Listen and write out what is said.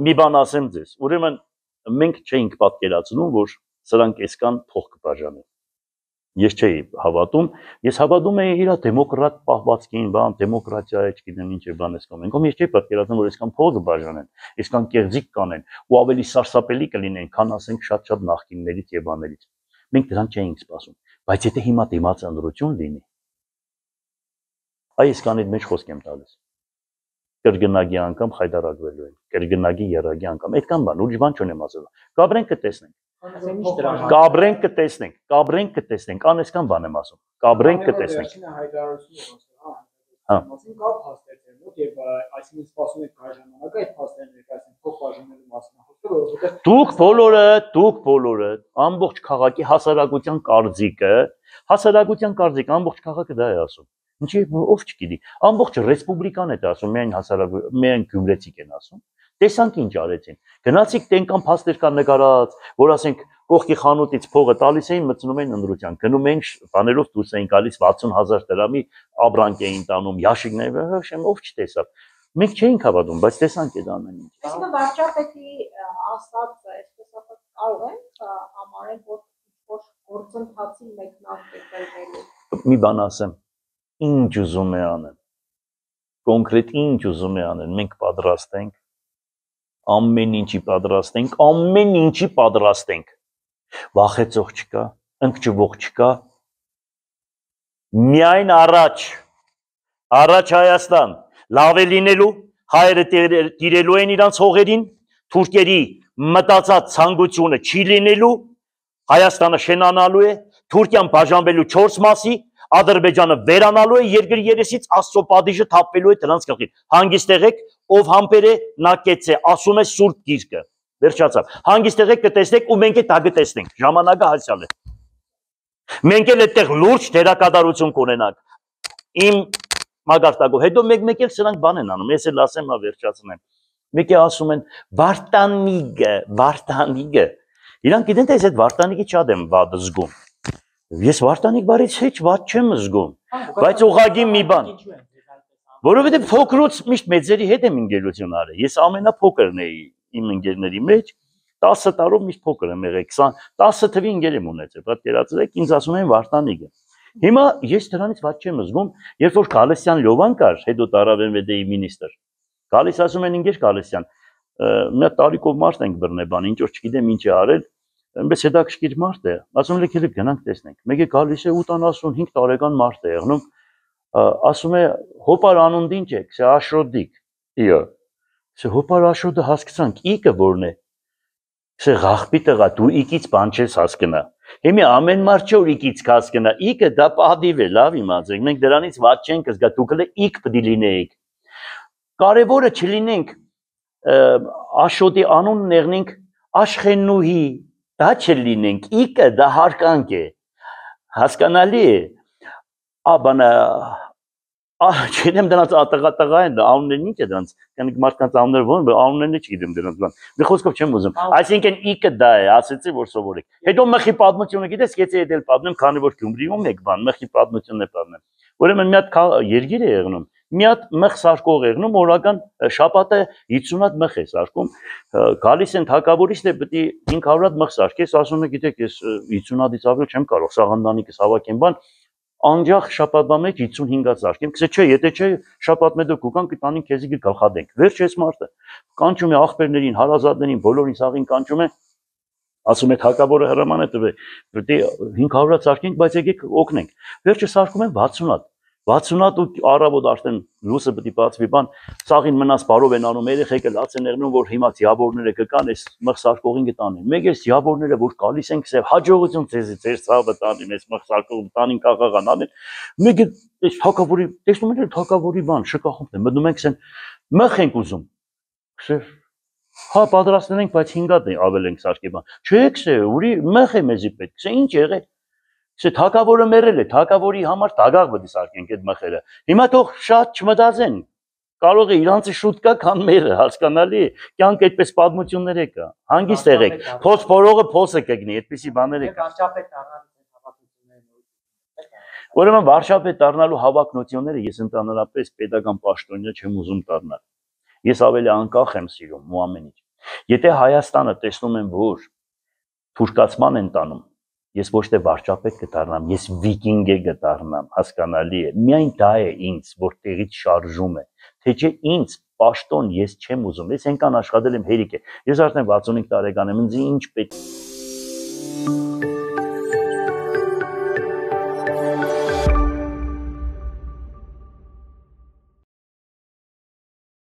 Մի բան ասեմ ձեզ, ուրեմն մենք չէինք պատկերացնում, որ սրանք այսքան փող կբաժանեն։ Ես չէի հավատում, ես հավատում էի իր դեմոկրատ պահվածքին, բան, դեմոկրատիա է, չգիտեմ ինչ է բան էսկոմ։ Ինքն ես չէի պատկերացնում, որ այսքան փող կբաժանեն, այսքան կեղծիք կանեն, ու ավելի սարսափելի կլինեն, քան ասենք շատ նախկիններից եւ բաներից։ Մենք դրան չէինք սպասում, բայց եթե հիմա դիմաց ընդրություն լինի, այս կանիդ մեջ խոսք եմ տալիս։ Կրկնակի անգամ խայտարակվելու են, կրկնակի երագի անգամ, այդքան բան, ուրիշ բան չունեմ ասելու։ Կաբրենք կտեսնենք։ Կաբրենք կտեսնենք, անեսքան բան եմ ասում։ Կաբրենք կտեսնենք։ Դուք բոլորը ամբողջ քաղաքի հասարակության կարծիքը, ամբողջ քաղաքը դա է ասում։ Ինչի ով չգիտի, ամբողջ ռեսպուբլիկան է դա ասում, միայն գյումրեցիք են ասում։ Տեսանք ինչ արեցին։ Գնացիք տենկան փաստեր կա նկարած, որ ասենք կողքի խանութից փողը տալիս էին, մտնում էին ընդրության, գնում էին բաներով դուրս էին գալիս 60,000 դրամի ապրանք էին տանում, ящикներ, ով չտեսավ։ Մենք չէինք հավատում, բայց տեսանք այդ ամեն ինչ։ Իսկ վարչապետի ասածը, այսպես ասած, կարող ենք համարել, որ գործընթացի մեկնարկը կրվելու։ Մի բան ասեմ, ինչ ուզում է անեն, կոնկրետ ինչ ուզում է անեն, մենք պատրաստ ենք, ամեն ինչի պատրաստ ենք, վախեցող չկա, ընկճվող չկա, միայն առաջ Հայաստան, լավ է լինելու, հայերը տիրելու են իրանց հողերին, թուրքերի մտածած ցանկությունը չի լինելու, Հայաստանը շենանալու է, Թուրքիան բաժանվելու 4 մասի, Ադրբեջանը վերանալու է երկրի երեսից, Աստծո պատիժը թափվելու է դրանց գլխին։ Հանգիստ եղեք, ով համբեր է, նա կեց է, ասում է Սուրբ Գիրքը։ Վերջացավ։ Հանգիստ եղեք կտեսնեք ու մենք այդ կտեսնենք։ Ժամանակը հասյալ է։ Մենք էլ այդտեղ լուրջ դերակատարություն կունենանք։ Իմ մագարտակով։ Հետո մեկ էլ սրանք բան են անում, ես էլ ասեմ, վերջացնեմ։ Մեկը ասում են Վարդանիգը։ Իրանք գիտեն թե ես այդ Վարդանիգի շատ եմ վատ զգում։ Ես Վարդանիգ բարից հեչ վատ չեմ զգում, բայց ուղղակի մի բան, որովհետև փոքրուց միշտ մեծերի հետ եմ ընկերություն արել։ Ես ամենափոքրն էի իմ ընկերների մեջ, 10 տարով միշտ փոքր եմ եղել, 10 թվի ընկեր եմ ունեցել, պատկերացրեք, ինձ ասում են Վարդանիգը։ Հիմա ես դրանից վատ չեմ զգում, երբ որ Գալստյան Լովան կար, հետո Տարավենվեդեի մինիստր, գալիս ասում են ինգեր Գալստյան, մի հատ տարիքով մարդ ենք բռնեբան, ինչ որ չգիտեմ ինչ է արել, այնպես հետաքրքիր մարդ է, ասում եք ելեք գնանք տեսնենք, մեկը գալիս է 85 տարեկան մարդ է եղնում, ասում է հոպար անունդ ինչ է, քսե աշրոդիկ, իո, քսե հոպար աշրոդը հասկացանք, իկը որն է, քսե ղախպի տղա, դու իկից բան չես հասկնա, հիմի ամեն մարդ չէ որ իկից հասկնա, իկը դա պահդիվ է, լավ իմացեք, մենք դրանից ված չենք զգա, դուք էլ իք պդի լինեիք, կարևորը չլինենք աշոտի անուն նեղնենք Աշխենուհի, դա չլինենք, իկը դա հարկանք է, հասկանալի է, բանը, չգիտեմ դրանց տղա են, անուններն ինչ է դրանց, կանիք մարդկանց անունները ոնց, անուններն չգիտեմ դրանց բան, մի խոսքով չեմ ուզում, այսինքն իկը դա է, ասեցի որ սովորեք, հետո մխի պատմությունը գիտես, կեցի հետ էլ պատմեմ, քանի որ Գյումրիում եք բան, մխի պատմությունն է պատմեմ, ուրեմն մի հատ երգիր է եղնում, մի հատ մխ սարկող եղնում, օրական շաբաթը 50 հատ մխ է սարկում, գալիս են թագավորից դե պետք է 500 հատ մխ սարքես, ասում է գիտեք ես 50 հատից ավել չեմ կարող, սաղանդանիկս հավաքեմ բան, անջախ շաբաթվա մեջ 55 հատ սարքեմ, քսե չէ, եթե չէ շաբաթ մետո կուկան կտանին քեզի գլխադենք, վերջ ես մարդը, կանչում է աղբերներին, հարազատներին, բոլորին սաղին կանչում է, ասում է թագավորը հրաման է տվել, պետք է 500 հատ սարքենք, բայց եկեք օգնենք, վերջը սարքում են 60 հատ, 60 հատ ու առավոտ արդեն լույսը պետք է բացվի բան, սաղին մնաց բարով են անում, երեխեքը լաց են եղնում, որ հիմա ձիավորները կգան, այս մխ սարկողին կտանեն, մեկ էս ձիավորները, որ գալիս են քսե հաջողություն ձեզի, ձեր ցավը տանին, այս մխ սարկողը տանին կաղաղան անեն, մեկը այս թագավորի, տեսնում եք թագավորի բան, շքախումն է, մտնում են քսեն, մխ ենք ուզում, քսե հա պատրաստենք, բայց 5 հատ ավել ենք սարքի բան, չէ քսե, ուրի մխ է մեզի պետք, քսե ինչ եղել Չէ, թագավորը մերել է, թագավորի համար դագաղ պետք է սարքենք այդ մխերը։ Հիմա թող շատ չմտածեն։ Կարող է իրանցը շուտ կա, քան մերը, հասկանալի է։ Կյանք այդպես պատմություններ է կա։ Հանգիստ եղեք։ Փոս փորողը փոսը կգնի, այդպիսի բաներ է։ Ուրեմն վարչապետ դառնալու հավակնությունները ես ընդհանրապես պետական պաշտոնյա չեմ ուզում դառնալ։ Ես ավելի անկախ եմ սիրում ու ամեն ինչ։ Եթե Հայաստանը տեսնում եմ, որ թուրքացման են տանում, ես ոչ թե վարչապետ կդառնամ, ես վիկինգ կդառնամ, հասկանալի է։ Միայն դա է ինձ, որ տեղից շարժում է։ Թե չէ ինձ պաշտոն ես չեմ ուզում։ Ես այնքան աշխատել եմ հերիք է։ Ես արդեն 65 տարեկան եմ, ինձ ինչ պետք